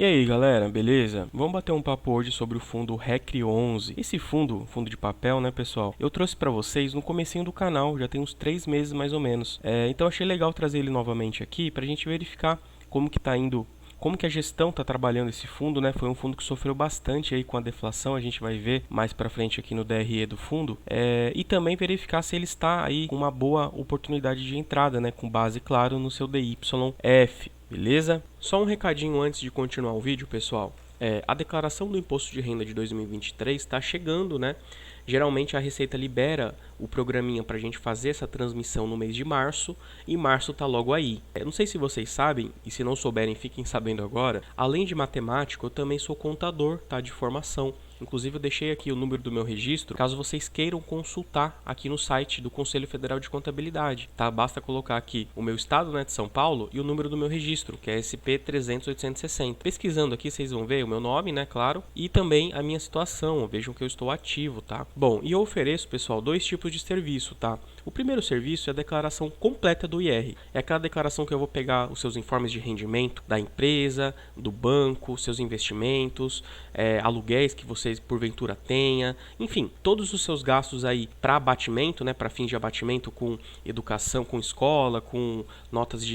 E aí galera, beleza? Vamos bater um papo hoje sobre o fundo REC11. Esse fundo de papel, né pessoal, eu trouxe para vocês no comecinho do canal, já tem uns 3 meses mais ou menos. Então achei legal trazer ele novamente aqui para a gente verificar como que tá indo, como que a gestão está trabalhando esse fundo, né? Foi um fundo que sofreu bastante aí com a deflação, a gente vai ver mais para frente aqui no DRE do fundo, e também verificar se ele está aí com uma boa oportunidade de entrada, né? Com base, claro, no seu DYF. Beleza? Só um recadinho antes de continuar o vídeo, pessoal. A declaração do imposto de renda de 2023 está chegando, né? Geralmente a Receita libera o programinha para a gente fazer essa transmissão no mês de março, e março está logo aí. Não sei se vocês sabem, e se não souberem, fiquem sabendo agora. Além de matemático, eu também sou contador, tá? De formação. Inclusive eu deixei aqui o número do meu registro, caso vocês queiram consultar aqui no site do Conselho Federal de Contabilidade, tá? Basta colocar aqui o meu estado, né, de São Paulo, e o número do meu registro, que é SP300-860. Pesquisando aqui, vocês vão ver o meu nome, né, claro, e também a minha situação. Vejam que eu estou ativo, tá? Bom, e eu ofereço, pessoal, 2 tipos de serviço, tá? O primeiro serviço é a declaração completa do IR. É aquela declaração que eu vou pegar os seus informes de rendimento da empresa, do banco, seus investimentos, aluguéis que vocês porventura tenha, enfim, todos os seus gastos aí para abatimento, né, para fins de abatimento com educação, com escola, com notas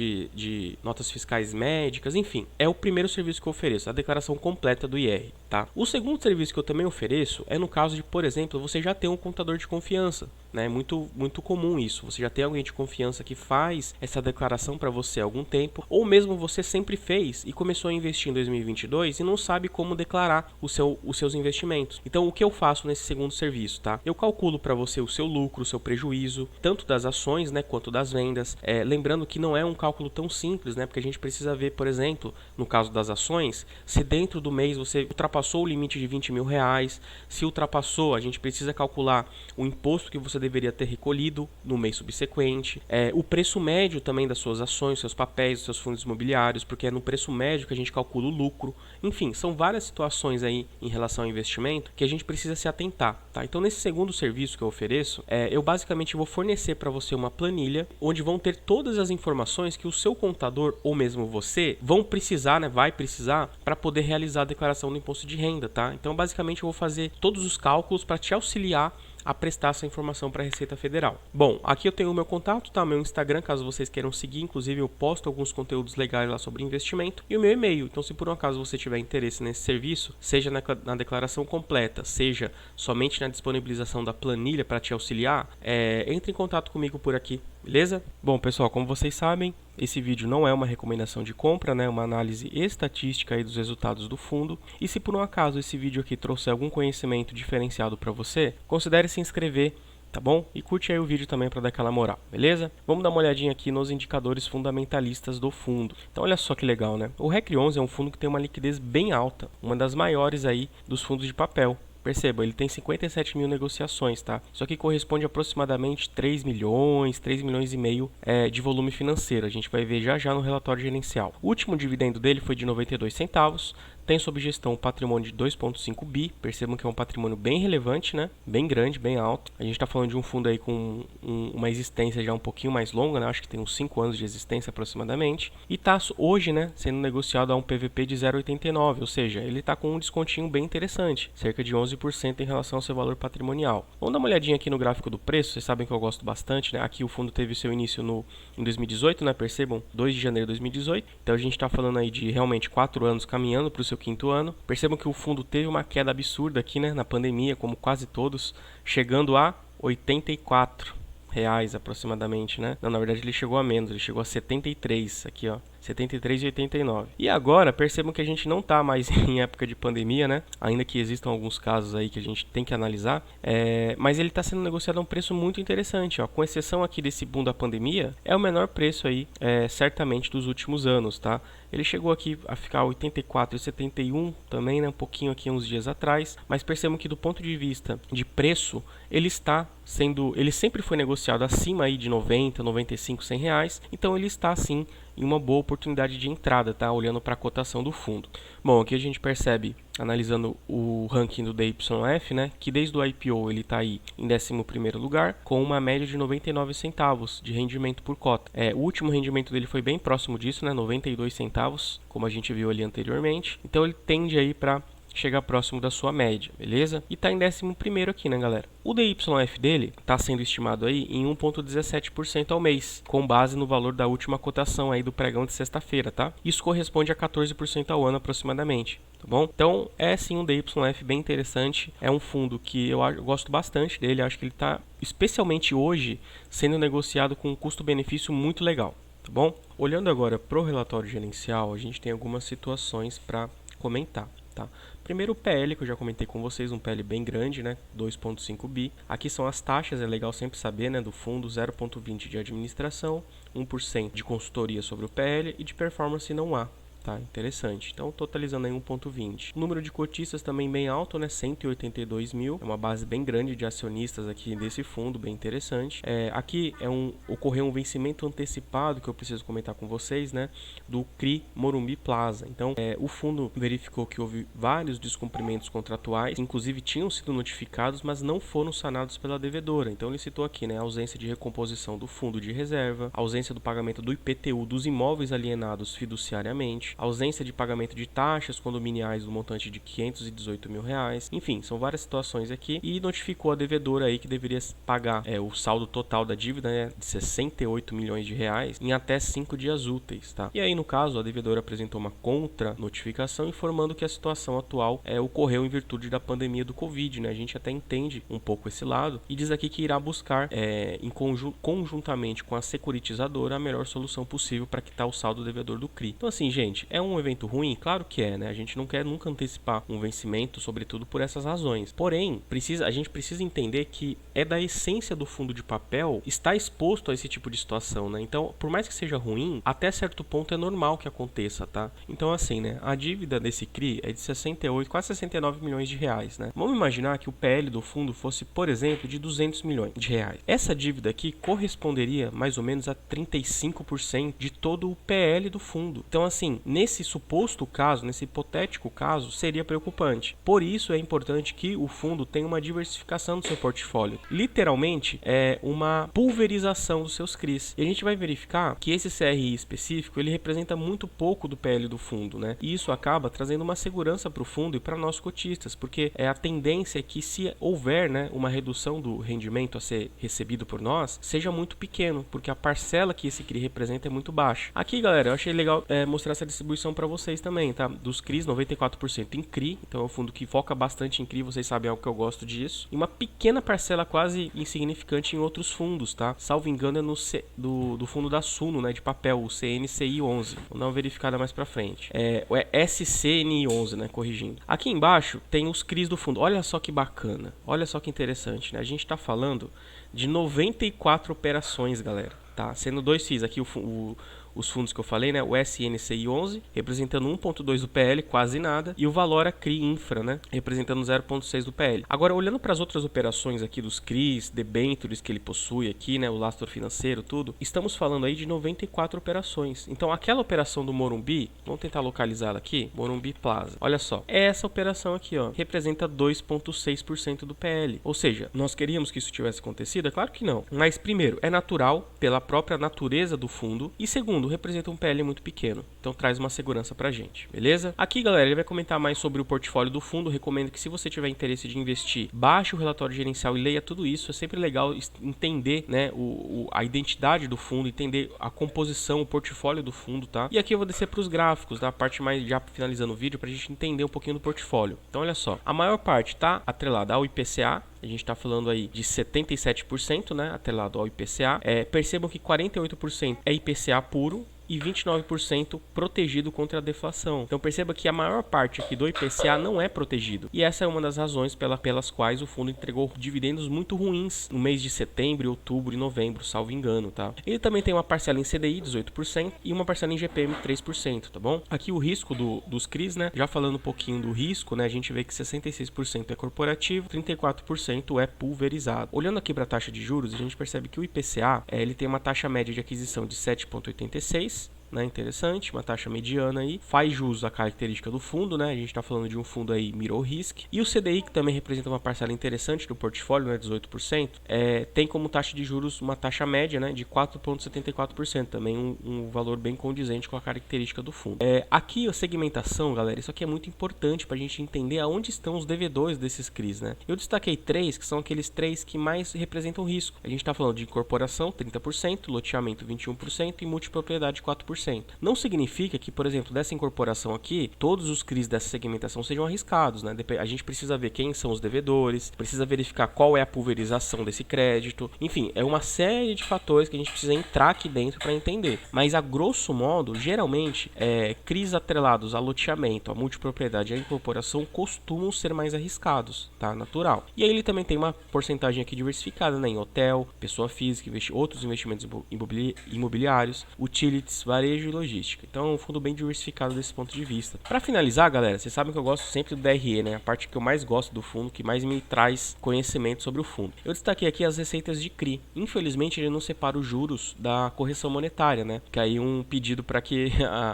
notas fiscais médicas, enfim, é o primeiro serviço que eu ofereço, a declaração completa do IR, tá? O segundo serviço que eu também ofereço é no caso de, por exemplo, você já tem um contador de confiança, né? Muito comum isso. Você já tem alguém de confiança que faz essa declaração para você há algum tempo, ou mesmo você sempre fez e começou a investir em 2022 e não sabe como declarar os seus investimentos. Então, o que eu faço nesse segundo serviço, tá? Eu calculo para você o seu lucro, o seu prejuízo, tanto das ações, né, quanto das vendas. Lembrando que não é um cálculo tão simples, né? Porque a gente precisa ver, por exemplo, no caso das ações, se dentro do mês você ultrapassou o limite de 20 mil reais. Se ultrapassou, a gente precisa calcular o imposto que você deveria ter recolhido no mês subsequente, o preço médio também das suas ações, seus papéis, seus fundos imobiliários, porque é no preço médio que a gente calcula o lucro. Enfim, são várias situações aí em relação ao investimento que a gente precisa se atentar, tá? Então, nesse segundo serviço que eu ofereço, eu basicamente vou fornecer para você uma planilha onde vão ter todas as informações que o seu contador ou mesmo você vão precisar, né, vai precisar para poder realizar a declaração do imposto de renda, tá? Então, basicamente, eu vou fazer todos os cálculos para te auxiliar a prestar essa informação para a Receita Federal. Bom, aqui eu tenho o meu contato, tá? Meu Instagram, caso vocês queiram seguir, inclusive eu posto alguns conteúdos legais lá sobre investimento, e o meu e-mail. Então, se por um acaso você tiver interesse nesse serviço, seja na declaração completa, seja somente na disponibilização da planilha para te auxiliar, entre em contato comigo por aqui, beleza? Bom, pessoal, como vocês sabem, esse vídeo não é uma recomendação de compra, né? Uma análise estatística aí dos resultados do fundo. E se por um acaso esse vídeo aqui trouxer algum conhecimento diferenciado para você, considere se inscrever, tá bom? E curte aí o vídeo também para dar aquela moral, beleza? Vamos dar uma olhadinha aqui nos indicadores fundamentalistas do fundo. Então olha só que legal, né? O REC11 é um fundo que tem uma liquidez bem alta, uma das maiores aí dos fundos de papel. Perceba, ele tem 57 mil negociações, tá? Isso aqui corresponde a aproximadamente 3 milhões e meio de volume financeiro. A gente vai ver já no relatório gerencial. O último dividendo dele foi de 92 centavos. Tem sob gestão um patrimônio de 2,5 bi. Percebam que é um patrimônio bem relevante, né? Bem grande, bem alto. A gente está falando de um fundo aí com uma existência já um pouquinho mais longa, né? Acho que tem uns 5 anos de existência aproximadamente. E está hoje, né, sendo negociado a um PVP de 0,89, ou seja, ele está com um descontinho bem interessante, cerca de 11% em relação ao seu valor patrimonial. Vamos dar uma olhadinha aqui no gráfico do preço. Vocês sabem que eu gosto bastante, né? Aqui o fundo teve seu início em 2018, né? Percebam, 2 de janeiro de 2018. Então a gente está falando aí de realmente 4 anos caminhando para o seu quinto ano. Percebam que o fundo teve uma queda absurda aqui, né, na pandemia, como quase todos, chegando a R$ 84 aproximadamente, né? Não, na verdade ele chegou a menos, ele chegou a 73 aqui, ó. 73,89. E agora, percebam que a gente não está mais em época de pandemia, né? Ainda que existam alguns casos aí que a gente tem que analisar, mas ele está sendo negociado a um preço muito interessante, ó. Com exceção aqui desse boom da pandemia, é o menor preço aí, certamente, dos últimos anos, tá? Ele chegou aqui a ficar 84,71 também, né? Um pouquinho aqui uns dias atrás, mas percebam que do ponto de vista de preço, ele sempre foi negociado acima aí de 90, 95, 100 reais, então ele está sim e uma boa oportunidade de entrada, tá? Olhando para a cotação do fundo. Bom, aqui a gente percebe, analisando o ranking do DYF, né, que desde o IPO ele está aí em 11º lugar, com uma média de 99 centavos de rendimento por cota. O último rendimento dele foi bem próximo disso, né, 92 centavos, como a gente viu ali anteriormente. Então ele tende aí para chegar próximo da sua média, beleza? E tá em 11º aqui, né, galera? O DYF dele tá sendo estimado aí em 1,17% ao mês, com base no valor da última cotação aí do pregão de sexta-feira, tá? Isso corresponde a 14% ao ano aproximadamente, tá bom? Então, é sim um DYF bem interessante, é um fundo que eu gosto bastante dele, acho que ele tá, especialmente hoje, sendo negociado com um custo-benefício muito legal, tá bom? Olhando agora pro relatório gerencial, a gente tem algumas situações para comentar, tá? Primeiro o PL, que eu já comentei com vocês, um PL bem grande, né? 2,5 bi. Aqui são as taxas, é legal sempre saber, né? Do fundo, 0,20 de administração, 1% de consultoria sobre o PL e de performance não há. Tá, interessante. Então, totalizando aí 1,20. O número de cotistas também bem alto, né? 182 mil. É uma base bem grande de acionistas aqui desse fundo, bem interessante. Aqui ocorreu um vencimento antecipado que eu preciso comentar com vocês, né? Do CRI Morumbi Plaza. Então, o fundo verificou que houve vários descumprimentos contratuais, inclusive tinham sido notificados, mas não foram sanados pela devedora. Então, ele citou aqui, né? A ausência de recomposição do fundo de reserva, a ausência do pagamento do IPTU dos imóveis alienados fiduciariamente, ausência de pagamento de taxas condominiais do montante de 518 mil reais, enfim, são várias situações aqui, e notificou a devedora aí que deveria pagar o saldo total da dívida, né, de 68 milhões de reais em até 5 dias úteis, tá? E aí, no caso, a devedora apresentou uma contra-notificação informando que a situação atual ocorreu em virtude da pandemia do Covid, né? A gente até entende um pouco esse lado e diz aqui que irá buscar conjuntamente com a securitizadora a melhor solução possível para quitar o saldo devedor do CRI. Então, assim, gente, é um evento ruim? Claro que é, né? A gente não quer nunca antecipar um vencimento, sobretudo por essas razões. Porém, a gente precisa entender que é da essência do fundo de papel estar exposto a esse tipo de situação, né? Então, por mais que seja ruim, até certo ponto é normal que aconteça, tá? Então, assim, né? A dívida desse CRI é de 68, quase 69 milhões de reais, né? Vamos imaginar que o PL do fundo fosse, por exemplo, de 200 milhões de reais. Essa dívida aqui corresponderia mais ou menos a 35% de todo o PL do fundo. Então, assim, nesse suposto caso, nesse hipotético caso, seria preocupante. Por isso é importante que o fundo tenha uma diversificação do seu portfólio. Literalmente, é uma pulverização dos seus CRIs. E a gente vai verificar que esse CRI específico, ele representa muito pouco do PL do fundo, né? E isso acaba trazendo uma segurança para o fundo e para nós cotistas, porque a tendência é que se houver, né, uma redução do rendimento a ser recebido por nós, seja muito pequeno, porque a parcela que esse CRI representa é muito baixa. Aqui, galera, eu achei legal mostrar essa distribuição para vocês também, tá? Dos CRIs, 94% em CRI, então é um fundo que foca bastante em CRI, vocês sabem algo que eu gosto disso. E uma pequena parcela quase insignificante em outros fundos, tá? Salvo engano é do fundo da Suno, né, de papel, o CNCI11. Vou dar uma verificada mais pra frente. É SCNI11, né, corrigindo. Aqui embaixo tem os CRIs do fundo. Olha só que bacana, olha só que interessante, né? A gente tá falando de 94 operações, galera, tá? Sendo 2 FIIs, aqui os fundos que eu falei, né? O SNCI11, representando 1,2 do PL, quase nada, e o Valora CRI Infra, né? Representando 0,6 do PL. Agora, olhando para as outras operações aqui dos CRIs, debentures que ele possui aqui, né? O lastro financeiro, tudo, estamos falando aí de 94 operações. Então, aquela operação do Morumbi, vamos tentar localizá-la aqui, Morumbi Plaza. Olha só, essa operação aqui, ó, representa 2,6% do PL. Ou seja, nós queríamos que isso tivesse acontecido? É claro que não. Mas, primeiro, é natural, pela própria natureza do fundo, e segundo, representa um PL muito pequeno, então traz uma segurança pra gente, beleza? Aqui, galera, ele vai comentar mais sobre o portfólio do fundo. Recomendo que, se você tiver interesse de investir, baixe o relatório gerencial e leia tudo isso. É sempre legal entender, né, a identidade do fundo, entender a composição, o portfólio do fundo, tá? E aqui eu vou descer para os gráficos, da parte mais já finalizando o vídeo, pra gente entender um pouquinho do portfólio. Então, olha só, a maior parte tá atrelada ao IPCA. A gente está falando aí de 77%, né, atrelado ao IPCA. Percebam que 48% é IPCA puro e 29% protegido contra a deflação. Então perceba que a maior parte aqui do IPCA não é protegido. E essa é uma das razões pelas quais o fundo entregou dividendos muito ruins no mês de setembro, outubro e novembro, salvo engano, tá? Ele também tem uma parcela em CDI, 18%, e uma parcela em GPM, 3%, tá bom? Aqui o risco dos CRIs, né? Já falando um pouquinho do risco, né? A gente vê que 66% é corporativo, 34% é pulverizado. Olhando aqui para a taxa de juros, a gente percebe que o IPCA, ele tem uma taxa média de aquisição de 7,86%, né? Interessante, uma taxa mediana aí, faz jus à característica do fundo, né? A gente está falando de um fundo aí mirror risk. E o CDI, que também representa uma parcela interessante do portfólio, né? 18%, tem como taxa de juros uma taxa média, né? De 4,74%, também um valor bem condizente com a característica do fundo. Aqui a segmentação, galera, isso aqui é muito importante para a gente entender aonde estão os devedores desses CRIs, né? Eu destaquei 3, que são aqueles 3 que mais representam risco. A gente está falando de incorporação, 30%, loteamento, 21% e multipropriedade, 4%. Não significa que, por exemplo, dessa incorporação aqui, todos os CRIs dessa segmentação sejam arriscados, né? A gente precisa ver quem são os devedores, precisa verificar qual é a pulverização desse crédito, enfim, é uma série de fatores que a gente precisa entrar aqui dentro para entender. Mas a grosso modo, geralmente, CRIs atrelados a loteamento, a multipropriedade e a incorporação costumam ser mais arriscados, tá? Natural. E aí ele também tem uma porcentagem aqui diversificada, né? Em hotel, pessoa física, outros investimentos imobiliários, utilities, varejo e logística. Então é um fundo bem diversificado desse ponto de vista. Para finalizar, galera, vocês sabem que eu gosto sempre do DRE, né? A parte que eu mais gosto do fundo, que mais me traz conhecimento sobre o fundo. Eu destaquei aqui as receitas de CRI. Infelizmente ele não separa os juros da correção monetária, né? Que aí um pedido para que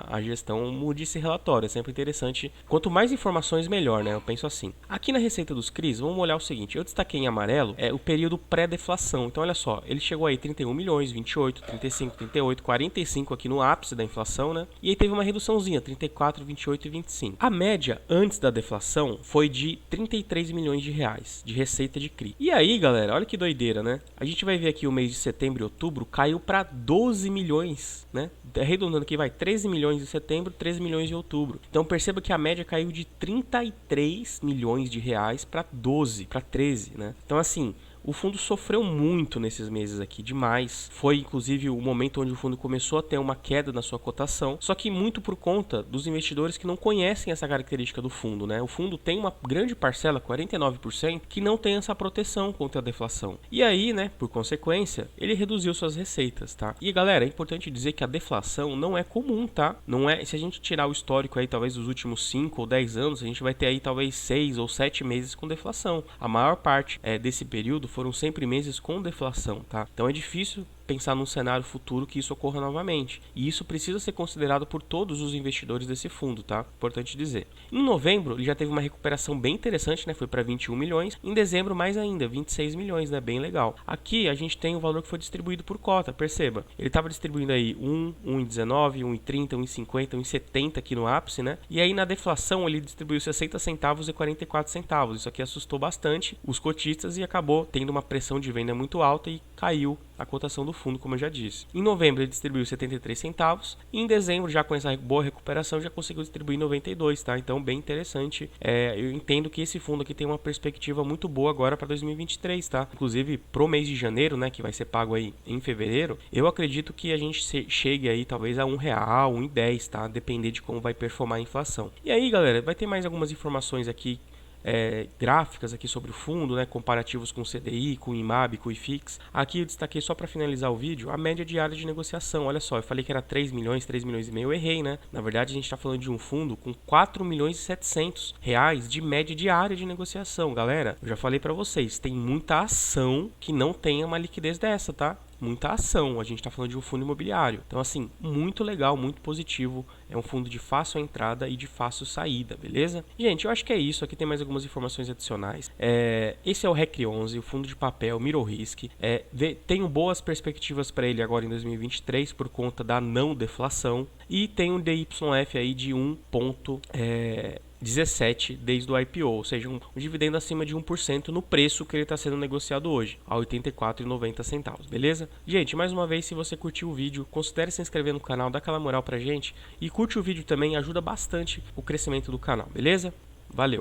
a gestão mude esse relatório. É sempre interessante. Quanto mais informações, melhor, né? Eu penso assim. Aqui na receita dos CRIs, vamos olhar o seguinte. Eu destaquei em amarelo o período pré-deflação. Então olha só, ele chegou aí 31 milhões, 28, 35, 38, 45 aqui no ápice da inflação, né? E aí teve uma reduçãozinha, 34, 28 e 25. A média antes da deflação foi de 33 milhões de reais de receita de CRI. E aí, galera, olha que doideira, né? A gente vai ver aqui o mês de setembro e outubro caiu para 12 milhões, né? Arredondando aqui vai 13 milhões em setembro, 13 milhões em outubro. Então perceba que a média caiu de 33 milhões de reais para 12, para 13, né? Então assim, o fundo sofreu muito nesses meses aqui, demais. Foi inclusive o momento onde o fundo começou a ter uma queda na sua cotação, só que muito por conta dos investidores que não conhecem essa característica do fundo, né? O fundo tem uma grande parcela, 49%, que não tem essa proteção contra a deflação. E aí, né, por consequência, ele reduziu suas receitas, tá? E galera, é importante dizer que a deflação não é comum, tá? Não é, se a gente tirar o histórico aí, talvez dos últimos 5 ou 10 anos, a gente vai ter aí talvez 6 ou 7 meses com deflação. A maior parte desse período foram sempre meses com deflação, tá? Então é difícil pensar num cenário futuro que isso ocorra novamente. E isso precisa ser considerado por todos os investidores desse fundo, tá? Importante dizer. Em novembro, ele já teve uma recuperação bem interessante, né? Foi para 21 milhões. Em dezembro, mais ainda, 26 milhões, né? Bem legal. Aqui, a gente tem o valor que foi distribuído por cota, perceba. Ele estava distribuindo aí 1,19, 1,30, 1,50, 1,70 aqui no ápice, né? E aí, na deflação, ele distribuiu 60 centavos e 44 centavos. Isso aqui assustou bastante os cotistas e acabou tendo uma pressão de venda muito alta e caiu a cotação do fundo, como eu já disse. Em novembro ele distribuiu 73 centavos e em dezembro, já com essa boa recuperação, já conseguiu distribuir 92, tá? Então bem interessante. Eu entendo que esse fundo aqui tem uma perspectiva muito boa agora para 2023, tá? Inclusive pro mês de janeiro, né, que vai ser pago aí em fevereiro, eu acredito que a gente chegue aí talvez a R$1, 1,10, tá? Depender de como vai performar a inflação. E aí, galera, vai ter mais algumas informações aqui gráficas aqui sobre o fundo, né, comparativos com o CDI, com o IMAB, com o IFIX. Aqui eu destaquei só para finalizar o vídeo a média diária de negociação. Olha só, eu falei que era 3 milhões, 3 milhões e meio, eu errei, né? Na verdade a gente está falando de um fundo com 4 milhões e 700 reais de média diária de negociação. Galera, eu já falei para vocês, tem muita ação que não tenha uma liquidez dessa, tá? Muita ação, a gente está falando de um fundo imobiliário. Então assim, muito legal, muito positivo. É um fundo de fácil entrada e de fácil saída, beleza? Gente, eu acho que é isso. Aqui tem mais algumas informações adicionais. Esse é o REC 11, o fundo de papel Mirror Risk. Tenho boas perspectivas para ele agora em 2023 por conta da não deflação. E tem um DYF aí de 1,17 desde o IPO, ou seja, um dividendo acima de 1% no preço que ele está sendo negociado hoje, a R$ 84,90, beleza? Gente, mais uma vez, se você curtiu o vídeo, considere se inscrever no canal, dá aquela moral pra gente e curte o vídeo também, ajuda bastante o crescimento do canal, beleza? Valeu!